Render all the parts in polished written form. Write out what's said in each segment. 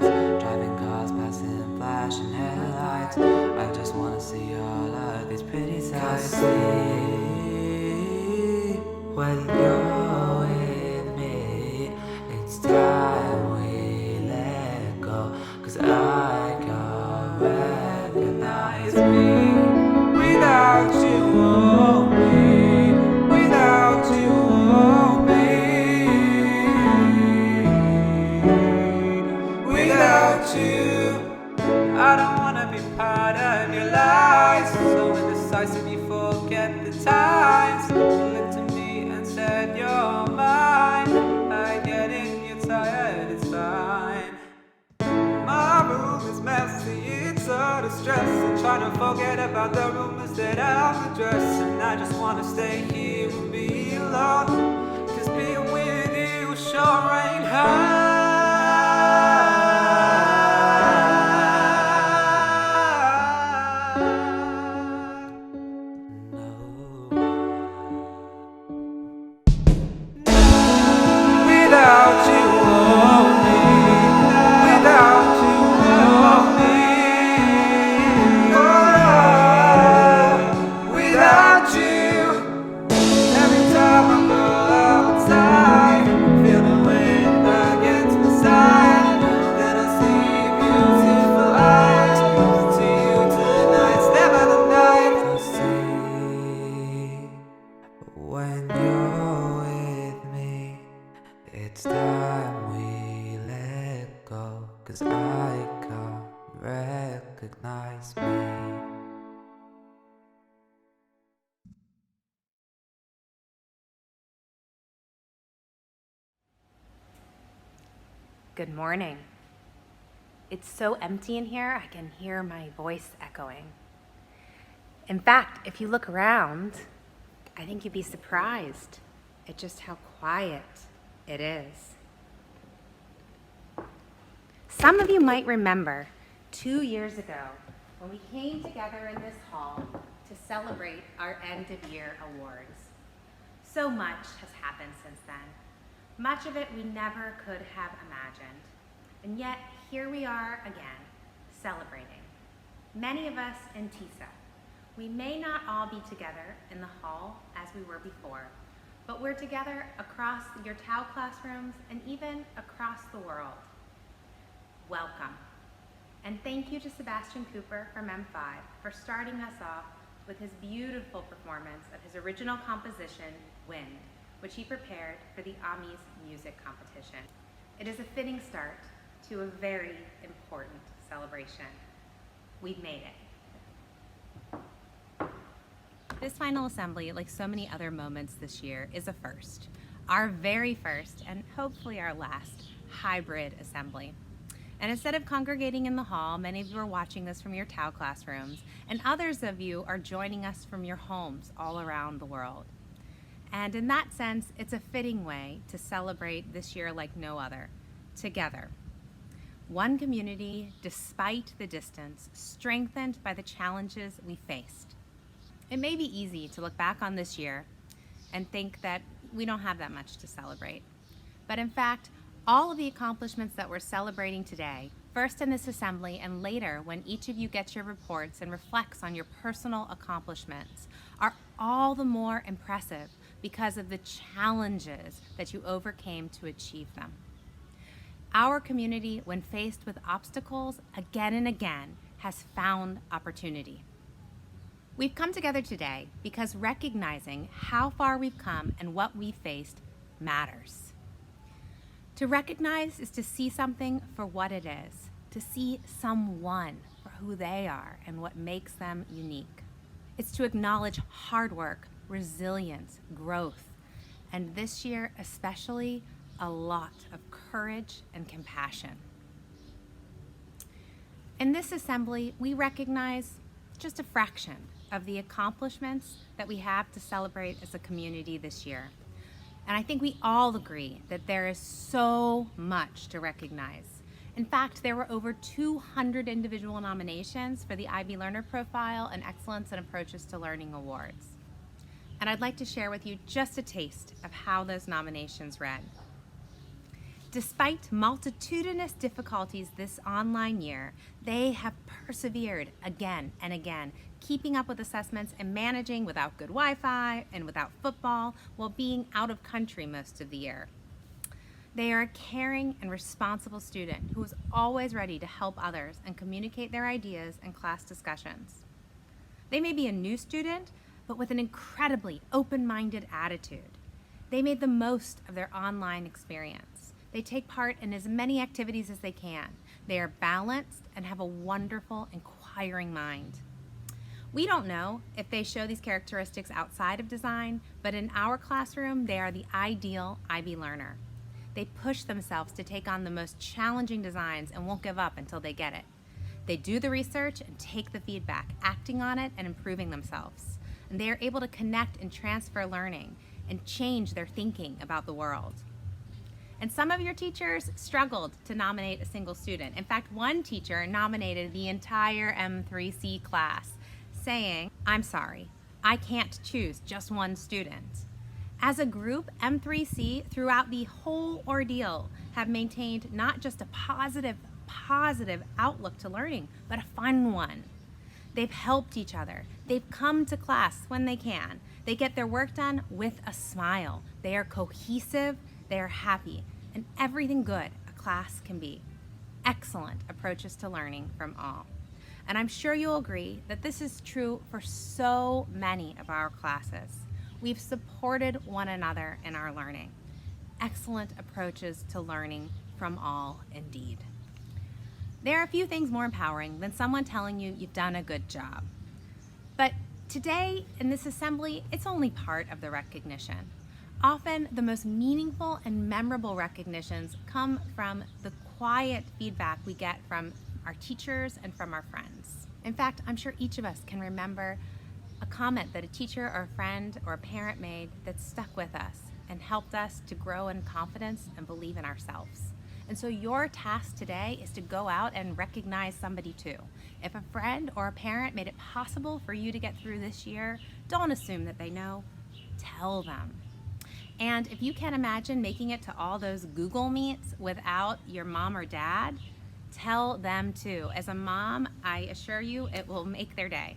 lights, driving cars passing flashing headlights. I just wanna see all of these pretty sights. See, when you're with me, it's time we let go. 'Cause I can't recognize me without you, oh me, without you, oh me, without you. I don't wanna be part of your lies, so indecisive you forget the times. You looked to me and said you're mine. I get it, you're tired, it's fine. My room is messy, it's so distressing, trying to forget about the rumors that I'm addressing. I just wanna stay here and be alone, 'cause being with you sure ain't hard. Without you, oh me, without you, oh me, oh, without you. Every time I go outside, feel the wind against my side. Then I see beautiful eyes. To you tonight, step out the night. I see when you're with me, it's time we let go. 'Cause I can't recognize me. Good morning. It's so empty in here, I can hear my voice echoing. In fact, if you look around, I think you'd be surprised at just how quiet it is. Some of you might remember 2 years ago when we came together in this hall to celebrate our end of year awards. So much has happened since then. Much of it we never could have imagined. And yet, here we are again, celebrating. Many of us in TISA. We may not all be together in the hall as we were before, but we're together across your TAU classrooms and even across the world. Welcome. And thank you to Sebastian Cooper from M5 for starting us off with his beautiful performance of his original composition, Wind, which he prepared for the AMI's music competition. It is a fitting start to a very important celebration. We've made it. This final assembly, like so many other moments this year, is a first. Our very first, and hopefully our last, hybrid assembly. And instead of congregating in the hall, many of you are watching this from your TAU classrooms, and others of you are joining us from your homes all around the world. And in that sense, it's a fitting way to celebrate this year like no other, together. One community, despite the distance, strengthened by the challenges we faced. It may be easy to look back on this year and think that we don't have that much to celebrate. But in fact, all of the accomplishments that we're celebrating today, first in this assembly and later when each of you gets your reports and reflects on your personal accomplishments, are all the more impressive because of the challenges that you overcame to achieve them. Our community, when faced with obstacles again and again, has found opportunity. We've come together today because recognizing how far we've come and what we faced matters. To recognize is to see something for what it is, to see someone for who they are and what makes them unique. It's to acknowledge hard work, resilience, growth, and this year especially, a lot of courage and compassion. In this assembly, we recognize just a fraction of the accomplishments that we have to celebrate as a community this year. And I think we all agree that there is so much to recognize. In fact, there were over 200 individual nominations for the IB Learner Profile and Excellence in Approaches to Learning Awards. And I'd like to share with you just a taste of how those nominations read. Despite multitudinous difficulties this online year, they have persevered again and again, keeping up with assessments and managing without good Wi-Fi and without football while being out of country most of the year. They are a caring and responsible student who is always ready to help others and communicate their ideas in class discussions. They may be a new student, but with an incredibly open-minded attitude. They made the most of their online experience. They take part in as many activities as they can. They are balanced and have a wonderful, inquiring mind. We don't know if they show these characteristics outside of design, but in our classroom, they are the ideal IB learner. They push themselves to take on the most challenging designs and won't give up until they get it. They do the research and take the feedback, acting on it and improving themselves. And they are able to connect and transfer learning and change their thinking about the world. And some of your teachers struggled to nominate a single student. In fact, one teacher nominated the entire M3C class, saying, "I'm sorry, I can't choose just one student." As a group, M3C throughout the whole ordeal have maintained not just a positive outlook to learning, but a fun one. They've helped each other. They've come to class when they can. They get their work done with a smile. They are cohesive, they are happy, and everything good a class can be. Excellent approaches to learning from all. And I'm sure you'll agree that this is true for so many of our classes. We've supported one another in our learning. Excellent approaches to learning from all indeed. There are a few things more empowering than someone telling you you've done a good job. But today in this assembly, it's only part of the recognition. Often the most meaningful and memorable recognitions come from the quiet feedback we get from our teachers and from our friends. In fact, I'm sure each of us can remember a comment that a teacher or a friend or a parent made that stuck with us and helped us to grow in confidence and believe in ourselves. And so your task today is to go out and recognize somebody too. If a friend or a parent made it possible for you to get through this year, don't assume that they know, tell them. And if you can't imagine making it to all those Google Meets without your mom or dad, tell them too. As a mom, I assure you it will make their day.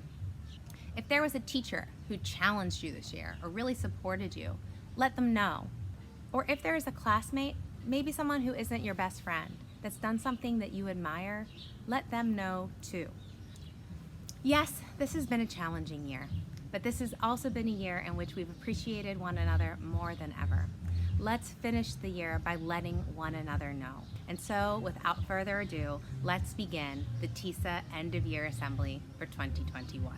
If there was a teacher who challenged you this year or really supported you, let them know. Or if there is a classmate, maybe someone who isn't your best friend, that's done something that you admire, let them know too. Yes, this has been a challenging year, but this has also been a year in which we've appreciated one another more than ever. Let's finish the year by letting one another know. And so, without further ado, let's begin the TISA End of Year Assembly for 2021.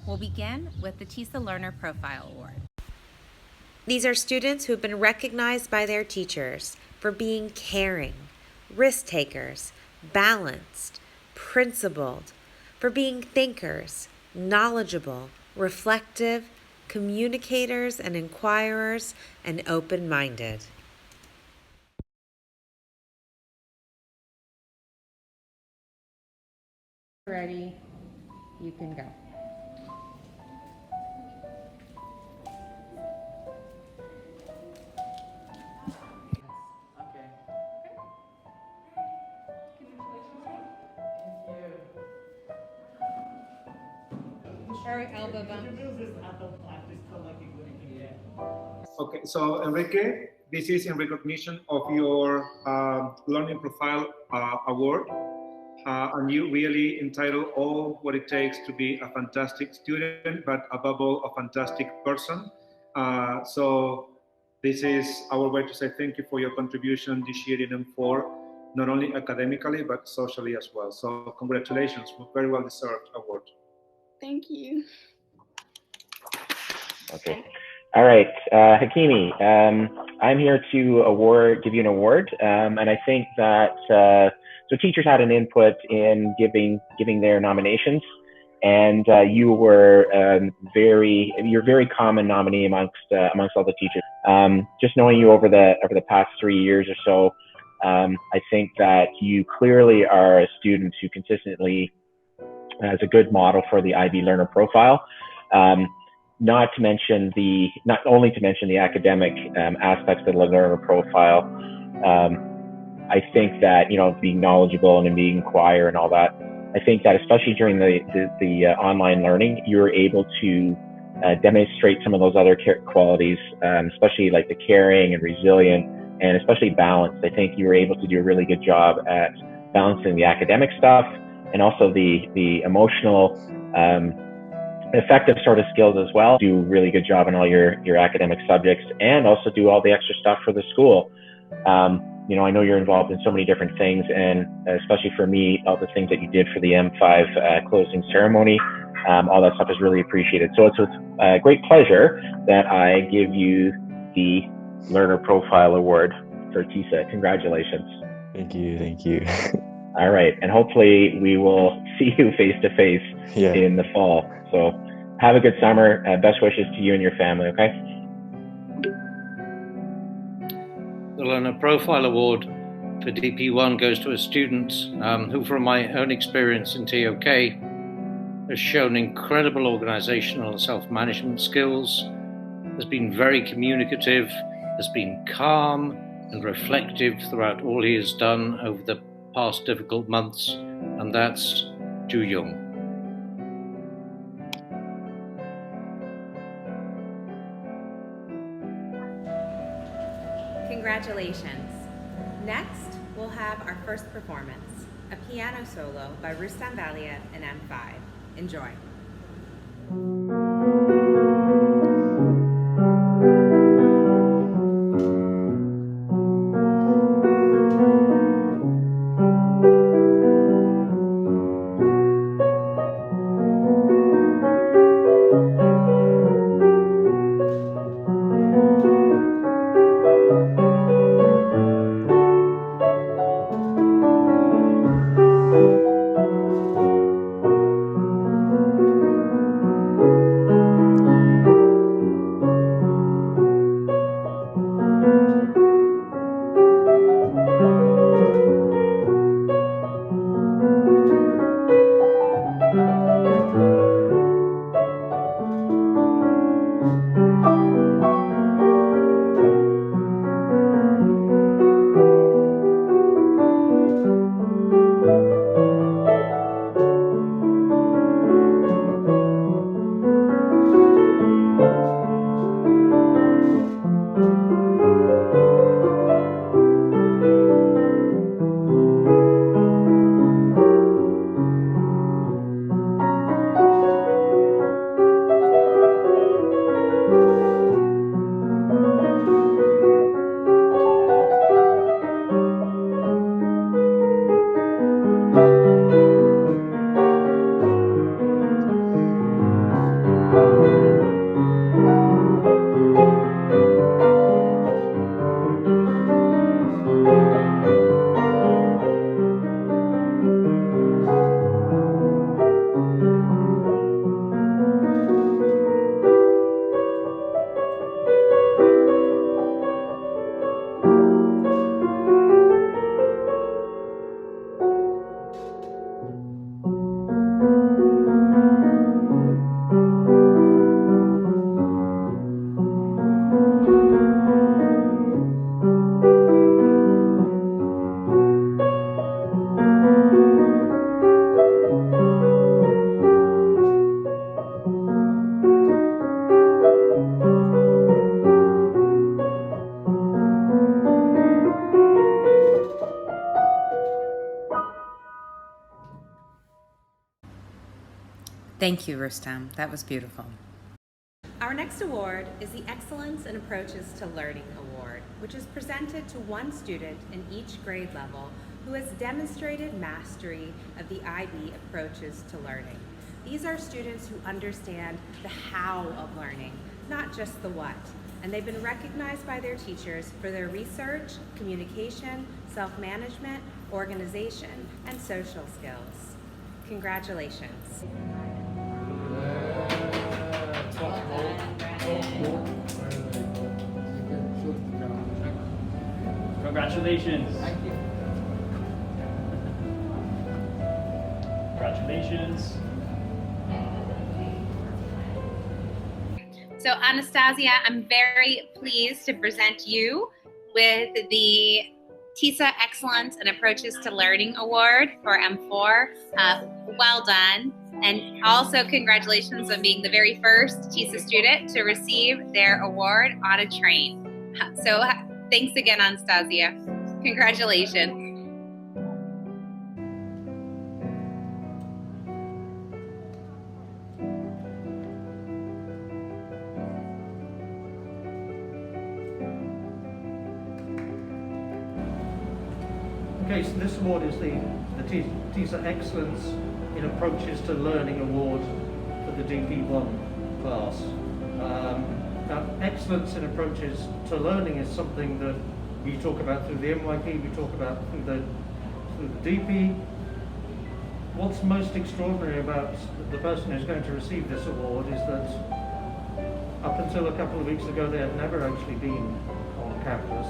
We'll begin with the TISA Learner Profile Award. These are students who have been recognized by their teachers for being caring, risk takers, balanced, principled, for being thinkers, knowledgeable, reflective, communicators and inquirers, and open-minded. Ready, you can go. Or elbow bump. Okay, so Enrique, this is in recognition of your Learning Profile Award. And you really entitled all what it takes to be a fantastic student, but above all, a fantastic person. So this is our way to say thank you for your contribution this year in M4, not only academically, but socially as well. So congratulations, very well deserved award. Thank you. Okay. All right, Hakimi, I'm here to give you an award, and I think that so teachers had an input in giving their nominations, and you're very common nominee amongst all the teachers. Just knowing you over the past 3 years or so, I think that you clearly are a student who consistently has a good model for the IB learner profile. not only to mention the academic aspects of the learner profile. I think that, being knowledgeable and being quiet and all that, I think that especially during the online learning, you're able to demonstrate some of those other qualities, especially like the caring and resilient, and especially balance. I think you were able to do a really good job at balancing the academic stuff and also the emotional, effective sort of skills as well. Do a really good job in all your academic subjects and also do all the extra stuff for the school. I know you're involved in so many different things, and especially for me, all the things that you did for the M5 closing ceremony, all that stuff is really appreciated. So it's with great pleasure that I give you the Learner Profile Award for TISA. Congratulations. Thank you. All right, and hopefully we will see you face to face in the fall. So have a good summer. Best wishes to you and your family, okay? The Learner Profile Award for DP1 goes to a student who, from my own experience in TOK, has shown incredible organizational and self-management skills, has been very communicative, has been calm and reflective throughout all he has done over the past difficult months, and that's Ju Young. Congratulations. Next, we'll have our first performance, a piano solo by Rustam Valiant in M5. Enjoy. Thank you, Rustam. That was beautiful. Our next award is the Excellence in Approaches to Learning Award, which is presented to one student in each grade level who has demonstrated mastery of the IB approaches to learning. These are students who understand the how of learning, not just the what, and they've been recognized by their teachers for their research, communication, self-management, organization, and social skills. Congratulations. Congratulations. Thank you. Congratulations. So Anastasia, I'm very pleased to present you with the TISA Excellence in Approaches to Learning Award for M4. Well done. And also congratulations on being the very first TISA student to receive their award on a train. So thanks again, Anastasia. Congratulations. Okay, so this award is the TISA Excellence in Approaches to Learning Award for the DP1 class. Now, excellence in approaches to learning is something that we talk about through the MYP, we talk about through the DP. What's most extraordinary about the person who's going to receive this award is that up until a couple of weeks ago they had never actually been on campus.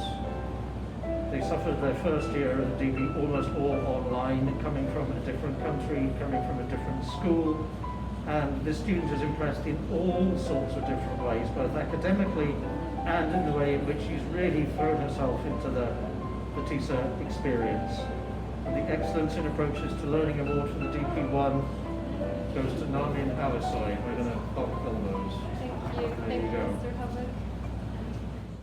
They suffered their first year of the DP almost all online, coming from a different country, coming from a different school, and the student is impressed in all sorts of different ways, both academically and in the way in which she's really thrown herself into the TISA experience. And the Excellence in Approaches to Learning Award for the DP1 goes to Narmin Alisoy. We're going to pop those. Thank you. There you go. Mr. Hubbard.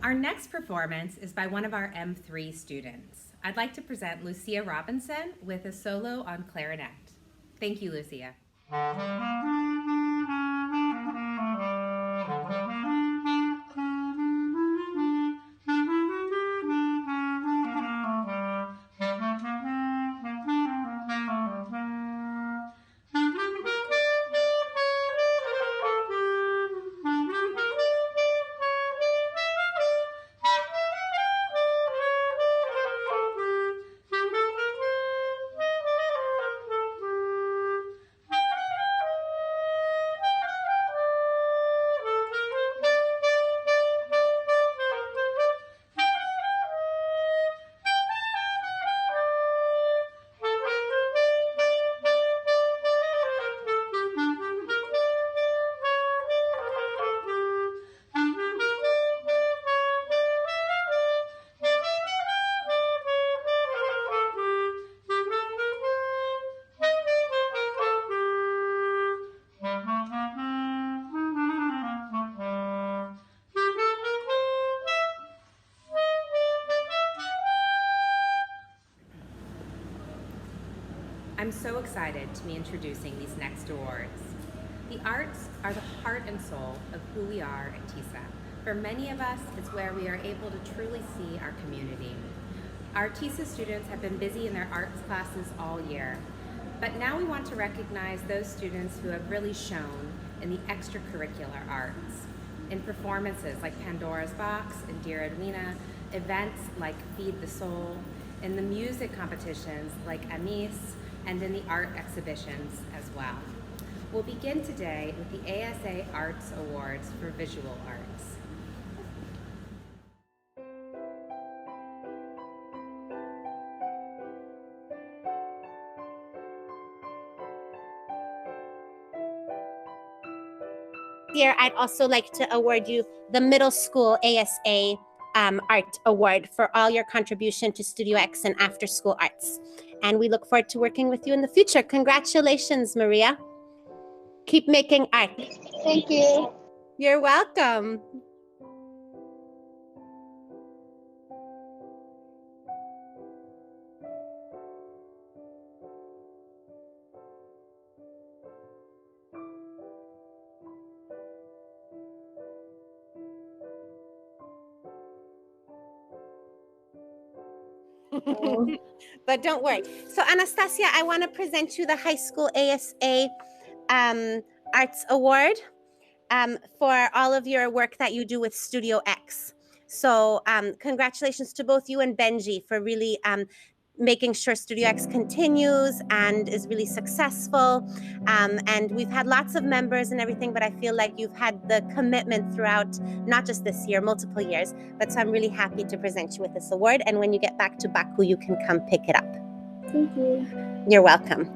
Our next performance is by one of our M3 students. I'd like to present Lucia Robinson with a solo on clarinet. Thank you, Lucia. I'm so excited to be introducing these next awards. The arts are the heart and soul of who we are at TISA. For many of us, it's where we are able to truly see our community. Our TISA students have been busy in their arts classes all year, but now we want to recognize those students who have really shown in the extracurricular arts, in performances like Pandora's Box and Dear Edwina, events like Feed the Soul, in the music competitions like Amis, and in the art exhibitions as well. We'll begin today with the ASA Arts Awards for Visual Arts. Here, I'd also like to award you the Middle School ASA Art Award for all your contribution to Studio X and after school arts. And we look forward to working with you in the future. Congratulations, Maria. Keep making art. Thank you. You're welcome. But don't worry. So Anastasia, I want to present you the High School ASA Arts Award for all of your work that you do with Studio X. So congratulations to both you and Benji for really making sure Studio X continues and is really successful. And we've had lots of members and everything, but I feel like you've had the commitment throughout, not just this year, multiple years. But so I'm really happy to present you with this award. And when you get back to Baku, you can come pick it up. Thank you. You're welcome.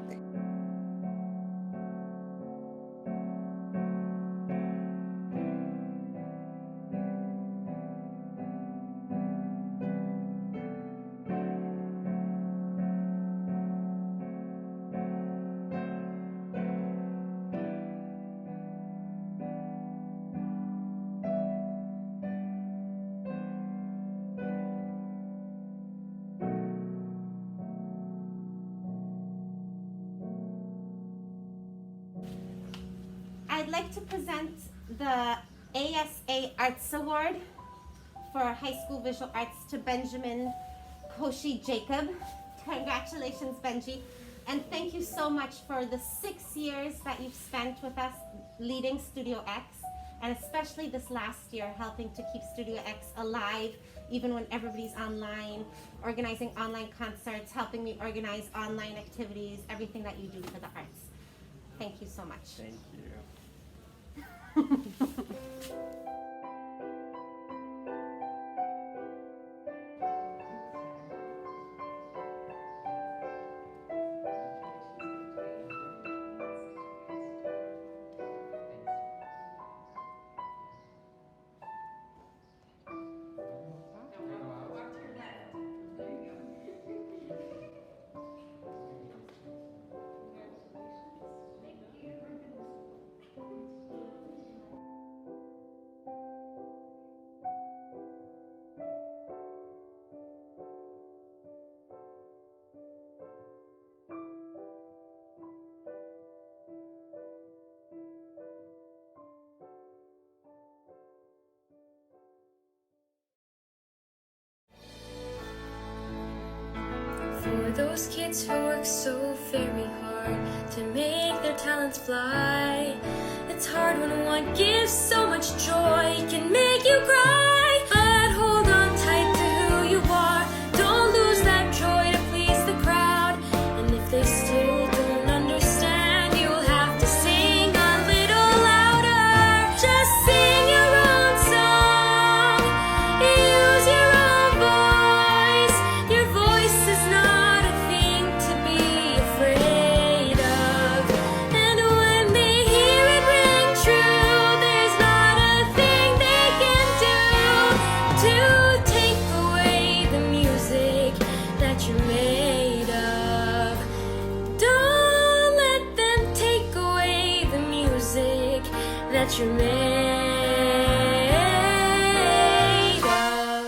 like to present the ASA Arts Award for High School Visual Arts to Benjamin Koshi Jacob. Congratulations, Benji. And thank you so much for the 6 years that you've spent with us leading Studio X, and especially this last year helping to keep Studio X alive even when everybody's online, organizing online concerts, helping me organize online activities, everything that you do for the arts. Thank you so much. Thank you. For those kids who work so very hard to make their talents fly, it's hard when one gives so much joy, it can make you cry. But hold on tight to who you are, don't lose that joy to please the crowd. And if they still don't understand, you'll have to sing a little louder. Just sing your own song, use your own voice. Your voice is not a thing to be afraid of. And when they hear it ring true, there's not a thing they can do to take away the music that you're made of. Don't let them take away the music that you're made of.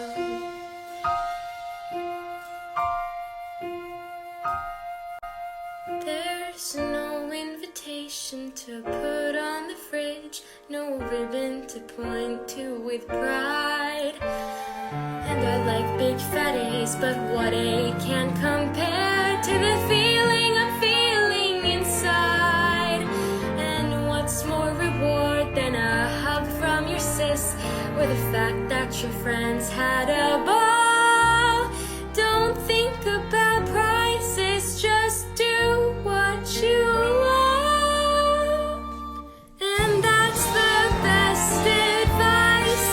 There's no invitation to put on the fridge, no ribbon to point to with pride. And I like big fat A's, but what A can compare to the feeling I'm feeling inside? And what's more reward than a hug from your sis, or the fact that your friends had a ball? Don't think about prizes, just do what you love. And that's the best advice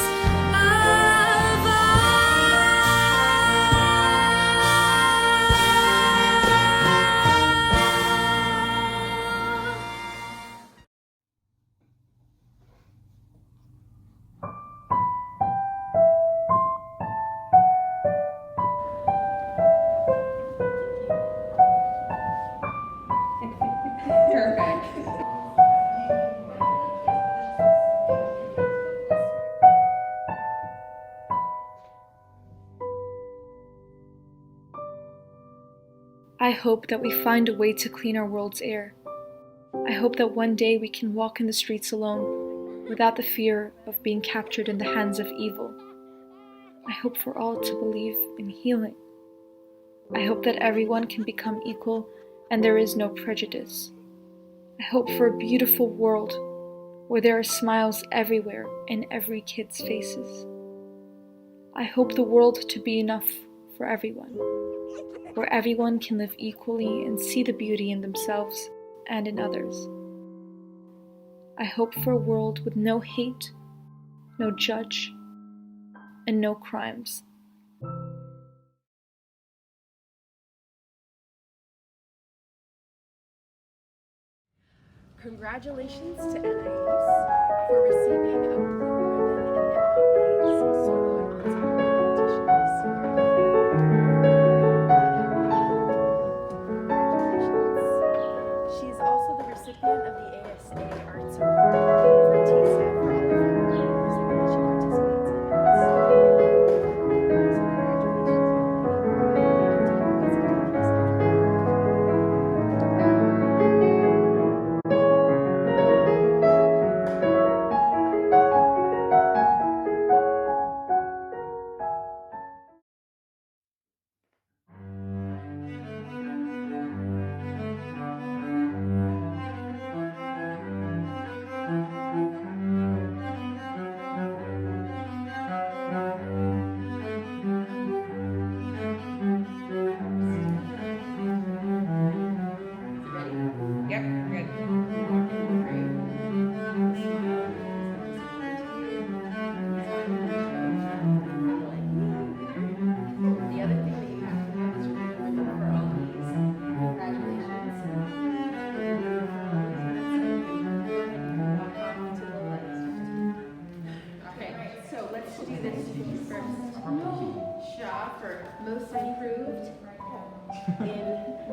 of all. I hope that we find a way to clean our world's air. I hope that one day we can walk in the streets alone, without the fear of being captured in the hands of evil. I hope for all to believe in healing. I hope that everyone can become equal and there is no prejudice. I hope for a beautiful world where there are smiles everywhere in every kid's faces. I hope the world to be enough for everyone, where everyone can live equally and see the beauty in themselves and in others. I hope for a world with no hate, no judge, and no crimes. Congratulations to NIEs for receiving a blue ribbon in the Amaze Solo and Ensemble competition this year. Congratulations. She's also the recipient of the ASA Arts Award for TISA for all of her music that she participates in.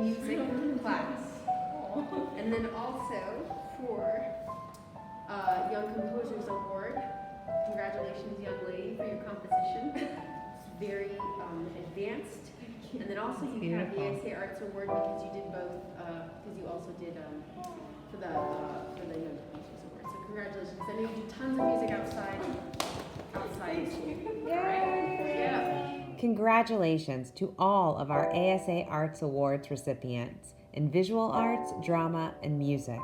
music class. And then also for Young Composers Award. Congratulations, young lady, for your composition. It's very advanced. And then also you have the ASA Arts Award because you did both, because you also did for the Young Composers Award. So congratulations. I know you do tons of music outside school. Yeah. Congratulations to all of our ASA Arts Awards recipients in visual arts, drama, and music.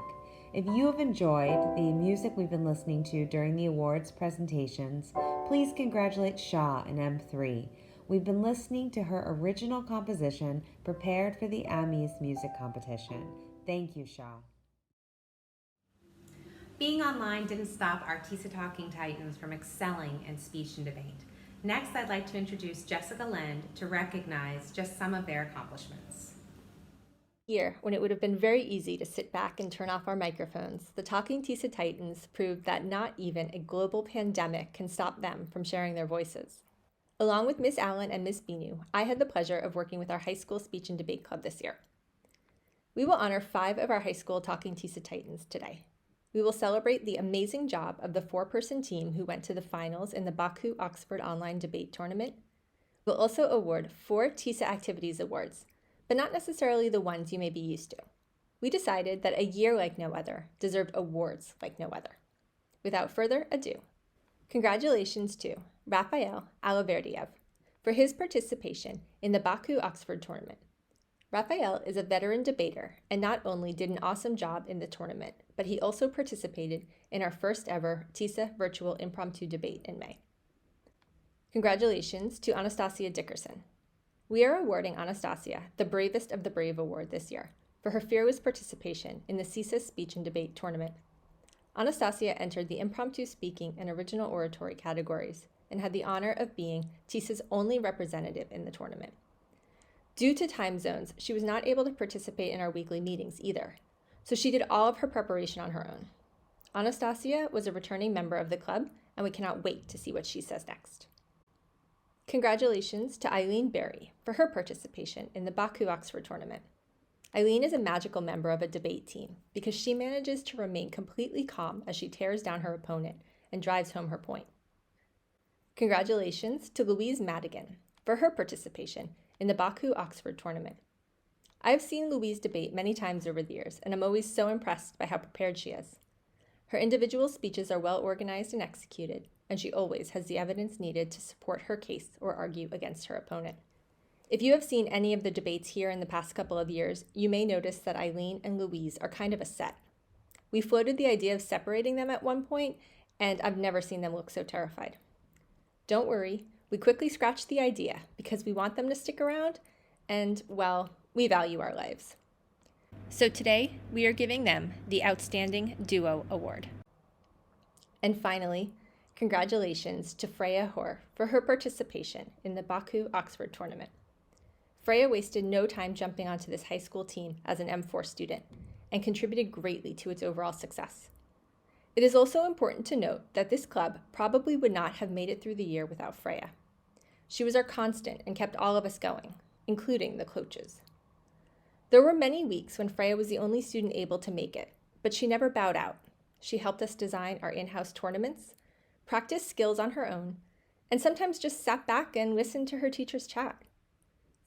If you have enjoyed the music we've been listening to during the awards presentations, please congratulate Shaw in M3. We've been listening to her original composition prepared for the Amies music competition. Thank you, Shaw. Being online didn't stop our TISA Talking Titans from excelling in speech and debate. Next, I'd like to introduce Jessica Lind to recognize just some of their accomplishments. Year, when it would have been very easy to sit back and turn off our microphones, the Talking TISA Titans proved that not even a global pandemic can stop them from sharing their voices. Along with Ms. Allen and Ms. Binu, I had the pleasure of working with our high school speech and debate club this year. We will honor 5 of our high school Talking TISA Titans today. We will celebrate the amazing job of the 4-person team who went to the finals in the Baku-Oxford Online Debate Tournament. We'll also award 4 TISA Activities Awards, but not necessarily the ones you may be used to. We decided that a year like no other deserved awards like no other. Without further ado, congratulations to Rafael Alaverdiev for his participation in the Baku-Oxford tournament. Rafael is a veteran debater and not only did an awesome job in the tournament, but he also participated in our first ever TISA virtual impromptu debate in May. Congratulations to Anastasia Dickerson. We are awarding Anastasia the Bravest of the Brave Award this year for her fearless participation in the CISA Speech and Debate Tournament. Anastasia entered the impromptu speaking and original oratory categories and had the honor of being TISA's only representative in the tournament. Due to time zones, she was not able to participate in our weekly meetings either, so she did all of her preparation on her own. Anastasia was a returning member of the club, and we cannot wait to see what she says next. Congratulations to Eileen Berry for her participation in the Baku-Oxford tournament. Eileen is a magical member of a debate team because she manages to remain completely calm as she tears down her opponent and drives home her point. Congratulations to Louise Madigan for her participation in the Baku-Oxford tournament. I've seen Louise debate many times over the years, and I'm always so impressed by how prepared she is. Her individual speeches are well organized and executed, and she always has the evidence needed to support her case or argue against her opponent. If you have seen any of the debates here in the past couple of years, you may notice that Eileen and Louise are kind of a set. We floated the idea of separating them at one point, and I've never seen them look so terrified. Don't worry, we quickly scratched the idea because we want them to stick around, and, well, we value our lives. So today, we are giving them the Outstanding Duo Award. And finally, congratulations to Freya Hoare for her participation in the Baku-Oxford tournament. Freya wasted no time jumping onto this high school team as an M4 student and contributed greatly to its overall success. It is also important to note that this club probably would not have made it through the year without Freya. She was our constant and kept all of us going, including the coaches. There were many weeks when Freya was the only student able to make it, but she never bowed out. She helped us design our in-house tournaments, practiced skills on her own, and sometimes just sat back and listened to her teachers chat.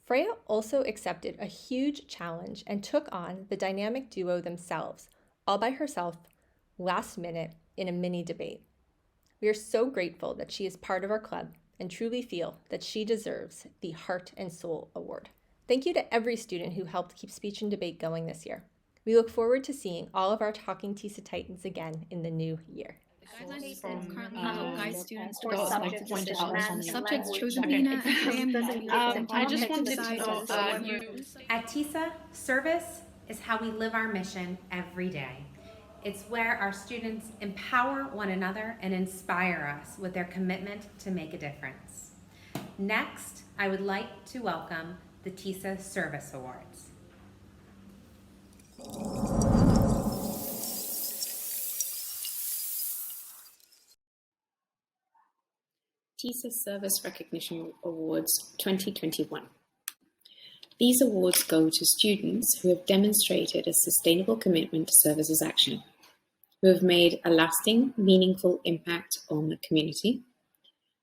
Freya also accepted a huge challenge and took on the dynamic duo themselves, all by herself, last minute, in a mini debate. We are so grateful that she is part of our club and truly feel that she deserves the Heart and Soul Award. Thank you to every student who helped keep speech and debate going this year. We look forward to seeing all of our Talking TISA Titans again in the new year. Guidelines currently help guide students to subjects chosen I just wanted to know, At TISA, service is how we live our mission every day. It's where our students empower one another and inspire us with their commitment to make a difference. Next, I would like to welcome the TISA Service Awards. TISA Service Recognition Awards 2021. These awards go to students who have demonstrated a sustainable commitment to services action, who have made a lasting, meaningful impact on the community,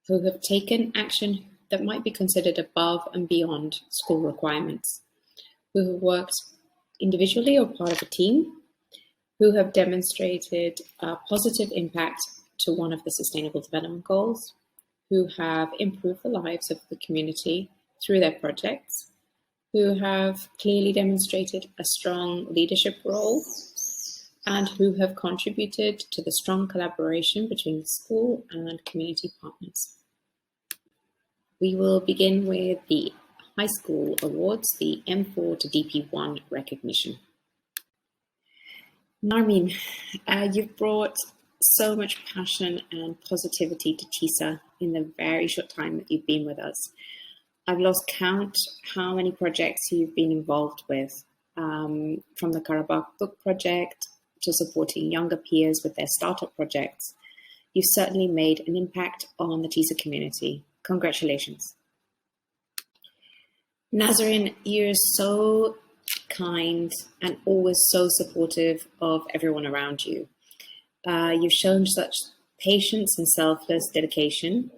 who have taken action that might be considered above and beyond school requirements, who have worked individually or part of a team, who have demonstrated a positive impact to one of the Sustainable Development Goals, who have improved the lives of the community through their projects, who have clearly demonstrated a strong leadership role, and who have contributed to the strong collaboration between the school and community partners. We will begin with the high school awards, the M4 to DP1 recognition. Narmin, you've brought so much passion and positivity to TISA in the very short time that you've been with us. I've lost count how many projects you've been involved with, from the Karabakh Book Project to supporting younger peers with their startup projects. You've certainly made an impact on the TISA community. Congratulations. Nazarene, you're so kind and always so supportive of everyone around you. You've shown such patience and selfless dedication.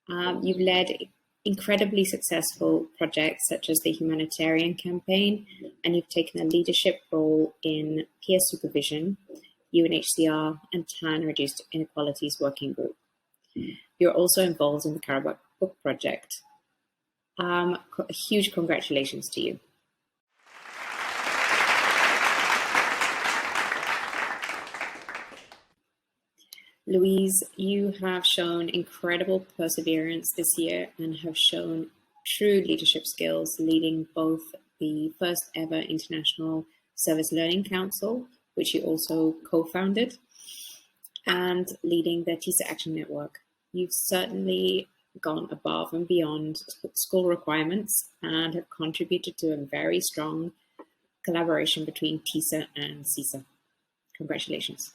You've led incredibly successful projects such as the humanitarian campaign, and you've taken a leadership role in peer supervision, UNHCR, and TAN Reduced Inequalities Working Group. You're also involved in the Karabakh Book Project. Huge congratulations to you. Louise, you have shown incredible perseverance this year and have shown true leadership skills leading both the first ever International Service Learning Council, which you also co-founded, and leading the TISA Action Network. You've certainly gone above and beyond school requirements and have contributed to a very strong collaboration between TISA and CISA. Congratulations.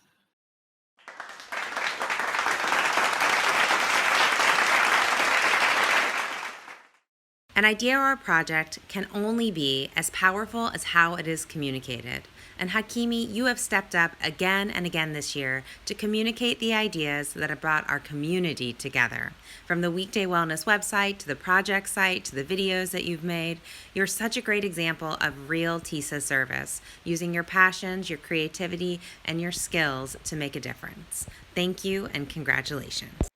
An idea or a project can only be as powerful as how it is communicated. And Hakimi, you have stepped up again and again this year to communicate the ideas that have brought our community together. From the Weekday Wellness website to the project site to the videos that you've made, you're such a great example of real TISA service, using your passions, your creativity, and your skills to make a difference. Thank you and congratulations.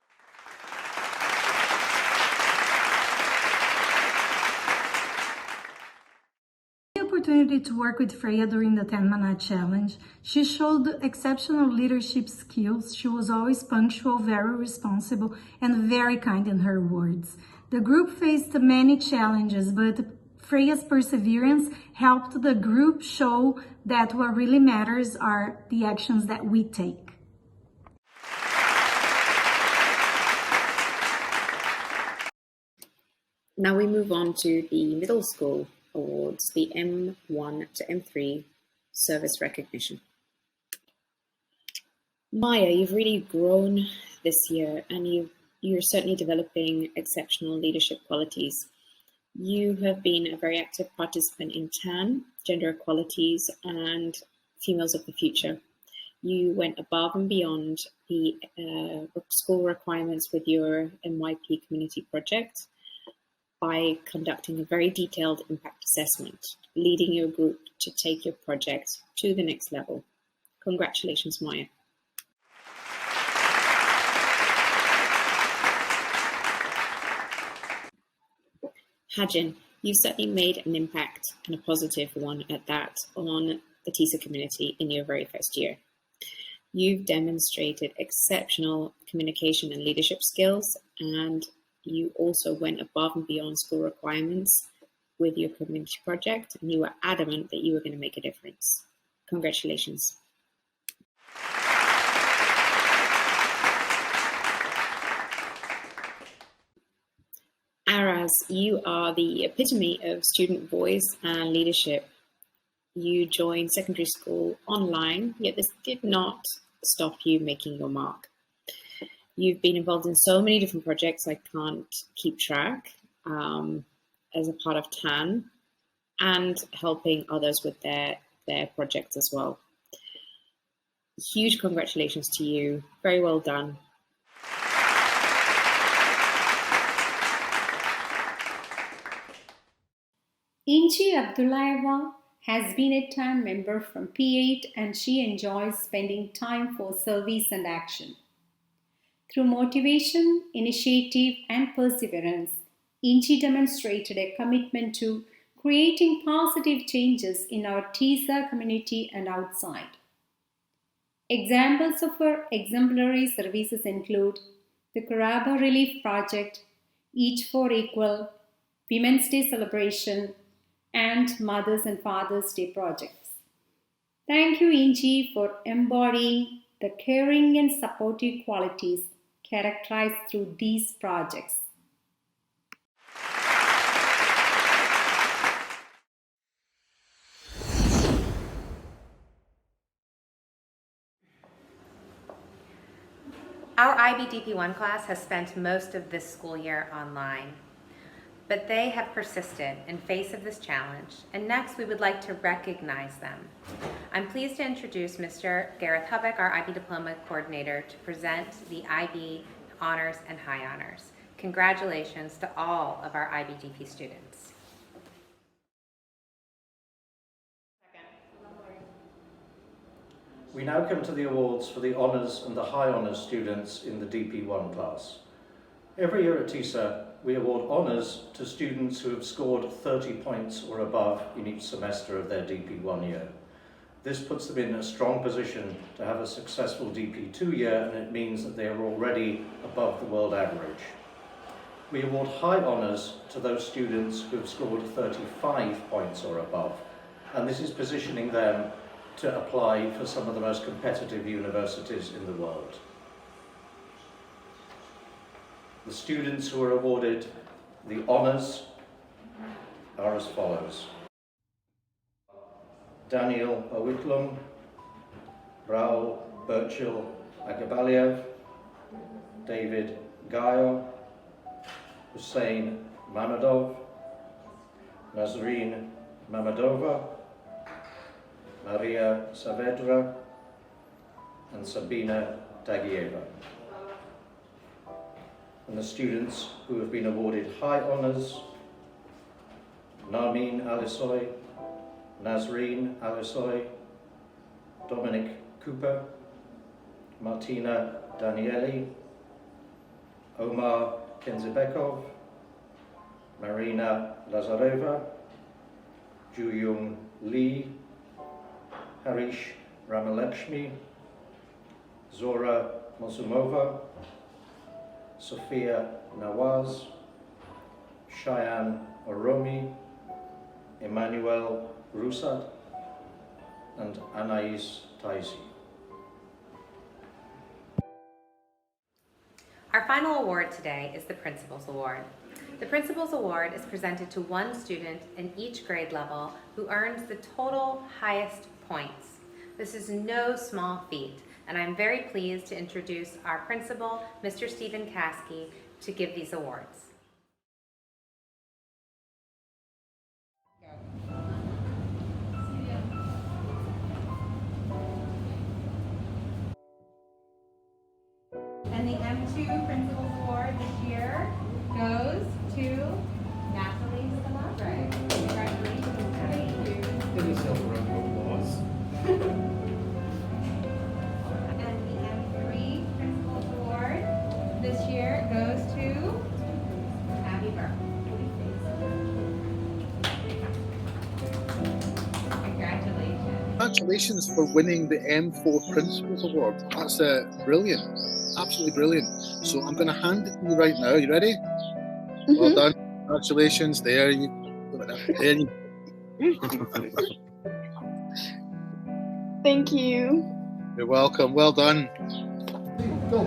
Opportunity to work with Freya during the 10-minute challenge. She showed exceptional leadership skills. She was always punctual, very responsible, and very kind in her words. The group faced many challenges, but Freya's perseverance helped the group show that what really matters are the actions that we take. Now we move on to the middle school awards, the M1 to M3 service recognition. Maya, you've really grown this year and you're certainly developing exceptional leadership qualities. You have been a very active participant in TAN, Gender Equalities, and Females of the Future. You went above and beyond the school requirements with your MYP community project by conducting a very detailed impact assessment, leading your group to take your project to the next level. Congratulations, Maya. Hajin, you've certainly made an impact, and a positive one at that, on the TISA community in your very first year. You've demonstrated exceptional communication and leadership skills, and you also went above and beyond school requirements with your community project, and you were adamant that you were going to make a difference. Congratulations. Araz, you are the epitome of student voice and leadership. You joined secondary school online, yet this did not stop you making your mark. You've been involved in so many different projects I can't keep track as a part of TAN, and helping others with their projects as well. Huge congratulations to you. Very well done. Inci Abdullaeva has been a TAN member from P8 and she enjoys spending time for service and action. Through motivation, initiative, and perseverance, Inci demonstrated a commitment to creating positive changes in our TISA community and outside. Examples of her exemplary services include the Karaba Relief Project, Each for Equal, Women's Day Celebration, and Mothers and Fathers Day projects. Thank you, Inci, for embodying the caring and supportive qualities characterized through these projects. Our IBDP1 class has spent most of this school year online, but they have persisted in face of this challenge, and next we would like to recognize them. I'm pleased to introduce Mr. Gareth Hubbock, our IB Diploma Coordinator, to present the IB Honors and High Honors. Congratulations to all of our IBDP students. We now come to the awards for the Honours and the High Honours students in the DP1 class. Every year at TISA, we award honours to students who have scored 30 points or above in each semester of their DP1 year. This puts them in a strong position to have a successful DP2 year, and it means that they are already above the world average. We award high honours to those students who have scored 35 points or above, and this is positioning them to apply for some of the most competitive universities in the world. The students who are awarded the honours are as follows: Daniel Awitlum, Raul Burchil Agabaliev, David Gayo, Hussein Mamadov, Nazreen Mamadova, Maria Saavedra, and Sabina Tagieva. And the students who have been awarded high honours: Narmeen Alisoy, Nazreen Alisoy, Dominic Cooper, Martina Danieli, Omar Kenzibekov, Marina Lazareva, Juyung Lee, Harish Ramalakshmi, Zora Mosumova, Sophia Nawaz, Cheyenne Oromi, Emmanuel Rusad, and Anais Taisi. Our final award today is the Principal's Award. The Principal's Award is presented to one student in each grade level who earns the total highest points. This is no small feat, and I'm very pleased to introduce our principal, Mr. Stephen Caskey, to give these awards. And the M2 Principal's Award this year goes to Natalie Scamadre. Congratulations, Natalie. Give yourself a round of applause. And the M3 Principal's Award this year goes to Abby Burke. Congratulations. Congratulations for winning the M4 Principals Award. That's brilliant. Absolutely brilliant. So I'm going to hand it to you right now. You ready? Mm-hmm. Well done. Congratulations. There you Thank you. You're welcome. Well done. Go.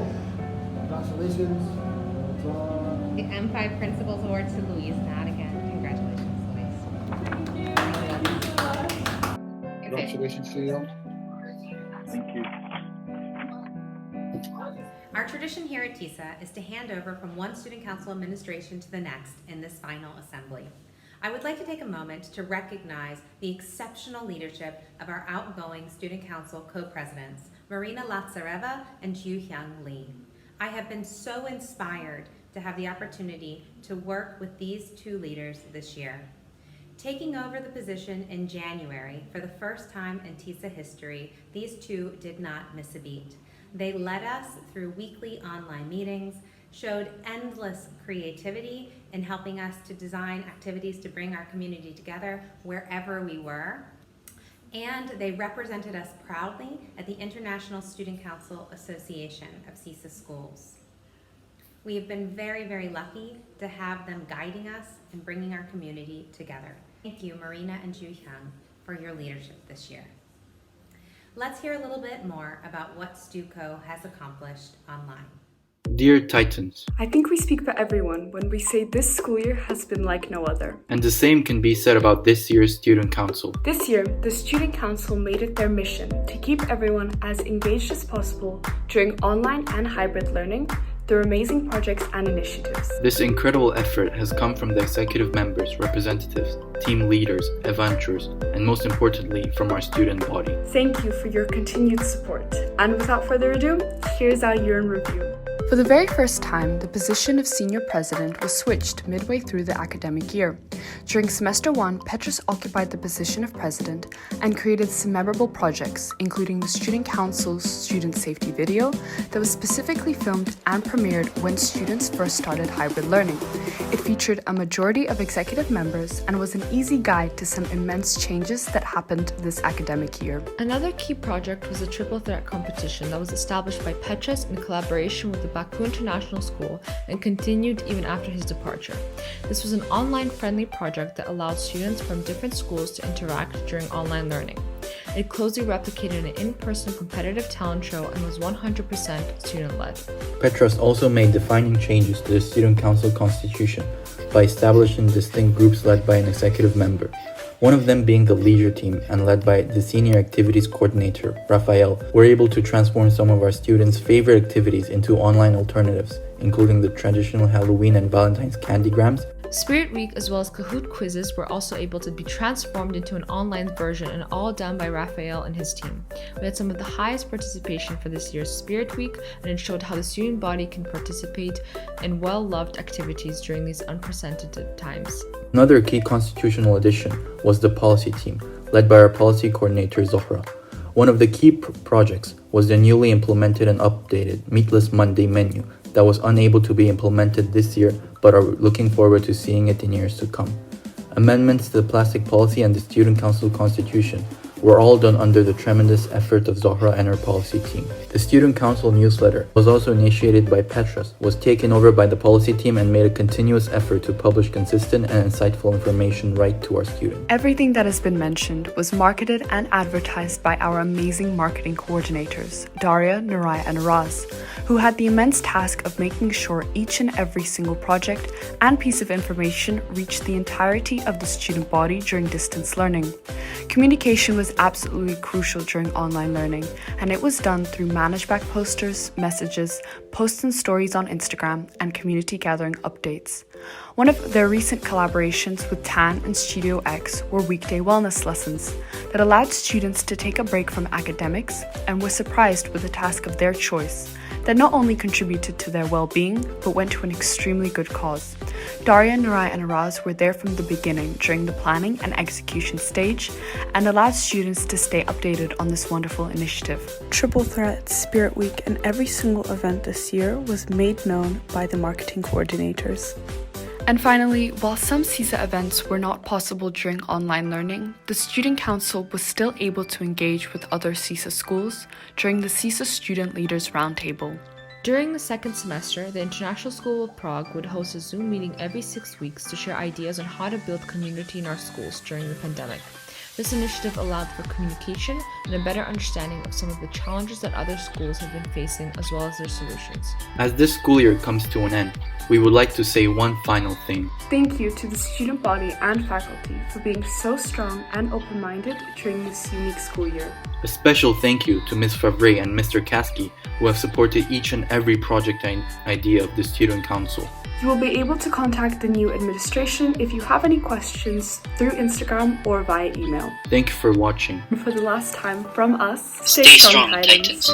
Congratulations. The M5 Principal's Award to Louise Madigan. Congratulations, Louise. Congratulations to you. Thank you. Our tradition here at TISA is to hand over from one student council administration to the next in this final assembly. I would like to take a moment to recognize the exceptional leadership of our outgoing Student Council co-presidents, Marina Latsareva and Ju-Hyung Lee. I have been so inspired to have the opportunity to work with these two leaders this year. Taking over the position in January for the first time in TISA history, these two did not miss a beat. They led us through weekly online meetings, showed endless creativity in helping us to design activities to bring our community together wherever we were, and they represented us proudly at the International Student Council Association of CISA Schools. We have been very, very lucky to have them guiding us and bringing our community together. Thank you, Marina and Ju-Hyung, for your leadership this year. Let's hear a little bit more about what StuCo has accomplished online. Dear Titans, I think we speak for everyone when we say this school year has been like no other. And the same can be said about this year's Student Council. This year, the Student Council made it their mission to keep everyone as engaged as possible during online and hybrid learning through amazing projects and initiatives. This incredible effort has come from the executive members, representatives, team leaders, adventurers, and most importantly, from our student body. Thank you for your continued support. And without further ado, here's our year in review. For the very first time, the position of senior president was switched midway through the academic year. During semester 1, Petrus occupied the position of president and created some memorable projects, including the Student Council's student safety video that was specifically filmed and premiered when students first started hybrid learning. It featured a majority of executive members and was an easy guide to some immense changes that happened this academic year. Another key project was a triple threat competition that was established by Petrus in collaboration with the Baku International School and continued even after his departure. This was an online-friendly project that allowed students from different schools to interact during online learning. It closely replicated an in-person competitive talent show and was 100% student-led. Petrus also made defining changes to the Student Council constitution by establishing distinct groups led by an executive member. One of them being the leisure team and led by the senior activities coordinator, Raphael, were able to transform some of our students' favorite activities into online alternatives, including the traditional Halloween and Valentine's candygrams. Spirit Week as well as Kahoot quizzes were also able to be transformed into an online version and all done by Raphael and his team. We had some of the highest participation for this year's Spirit Week, and it showed how the student body can participate in well-loved activities during these unprecedented times. Another key constitutional addition was the policy team, led by our policy coordinator Zohra. One of the key projects was the newly implemented and updated Meatless Monday menu that was unable to be implemented this year, but are looking forward to seeing it in years to come. Amendments to the plastic policy and the Student Council constitution were all done under the tremendous effort of Zohra and her policy team. The Student Council newsletter was also initiated by Petrus, was taken over by the policy team and made a continuous effort to publish consistent and insightful information right to our students. Everything that has been mentioned was marketed and advertised by our amazing marketing coordinators, Daria, Nurai, and Araz, who had the immense task of making sure each and every single project and piece of information reached the entirety of the student body during distance learning. Communication was absolutely crucial during online learning, and it was done through managed back posters, messages, posts and stories on Instagram, and community gathering updates. One of their recent collaborations with TAN and Studio X were weekday wellness lessons that allowed students to take a break from academics and were surprised with the task of their choice that not only contributed to their well-being, but went to an extremely good cause. Daria, Nurai, and Araz were there from the beginning during the planning and execution stage and allowed students to stay updated on this wonderful initiative. Triple Threat, Spirit Week, and every single event this year was made known by the marketing coordinators. And finally, while some CISA events were not possible during online learning, the Student Council was still able to engage with other CISA schools during the CISA Student Leaders Roundtable. During the second semester, the International School of Prague would host a Zoom meeting every 6 weeks to share ideas on how to build community in our schools during the pandemic. This initiative allowed for communication and a better understanding of some of the challenges that other schools have been facing as well as their solutions. As this school year comes to an end, we would like to say one final thing. Thank you to the student body and faculty for being so strong and open-minded during this unique school year. A special thank you to Ms. Favre and Mr. Kasky, who have supported each and every project idea of the Student Council. You will be able to contact the new administration if you have any questions through Instagram or via email. Thank you for watching. For the last time, from us, Stay strong, Titans.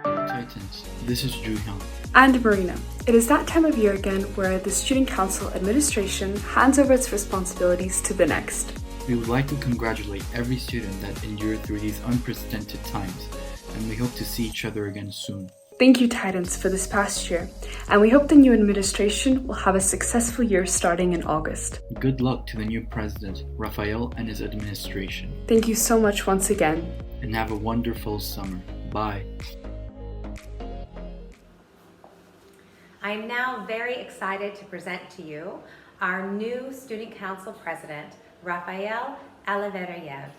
Titans, this is Ju-hyun. And Marina. It is that time of year again where the Student Council administration hands over its responsibilities to the next. We would like to congratulate every student that endured through these unprecedented times, and we hope to see each other again soon. Thank you, Titans, for this past year, and we hope the new administration will have a successful year starting in August. Good luck to the new president, Raphael, and his administration. Thank you so much once again. And have a wonderful summer. Bye. I am now very excited to present to you our new Student Council President, Raphael Aliverayev.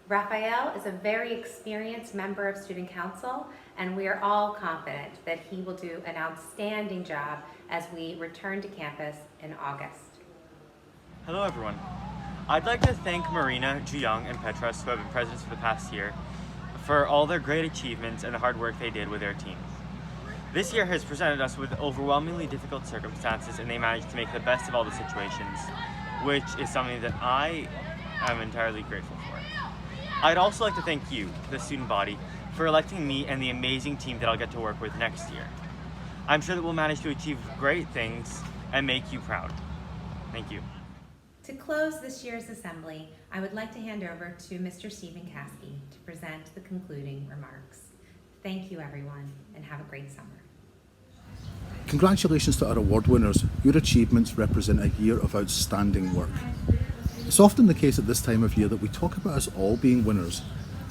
Raphael is a very experienced member of Student Council, and we are all confident that he will do an outstanding job as we return to campus in August. Hello everyone. I'd like to thank Marina, Ju-young, and Petros, who have been presidents for the past year, for all their great achievements and the hard work they did with their teams. This year has presented us with overwhelmingly difficult circumstances, and they managed to make the best of all the situations, which is something that I am entirely grateful for. I'd also like to thank you, the student body, for electing me and the amazing team that I'll get to work with next year. I'm sure that we'll manage to achieve great things and make you proud. Thank you. To close this year's assembly, I would like to hand over to Mr. Stephen Caskey to present the concluding remarks. Thank you, everyone, and have a great summer. Congratulations to our award winners. Your achievements represent a year of outstanding work. It's often the case at this time of year that we talk about us all being winners,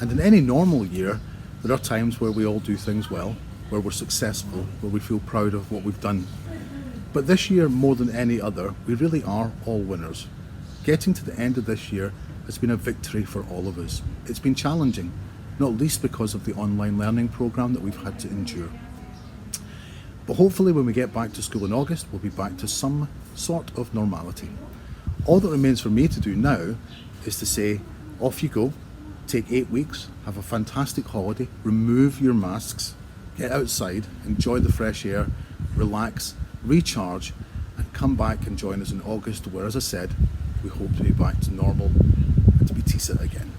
and in any normal year, there are times where we all do things well, where we're successful, where we feel proud of what we've done. But this year, more than any other, we really are all winners. Getting to the end of this year has been a victory for all of us. It's been challenging, not least because of the online learning programme that we've had to endure. But hopefully when we get back to school in August, we'll be back to some sort of normality. All that remains for me to do now is to say, off you go, take 8 weeks, have a fantastic holiday, remove your masks, get outside, enjoy the fresh air, relax, recharge, and come back and join us in August, where, as I said, we hope to be back to normal and to be TISA again.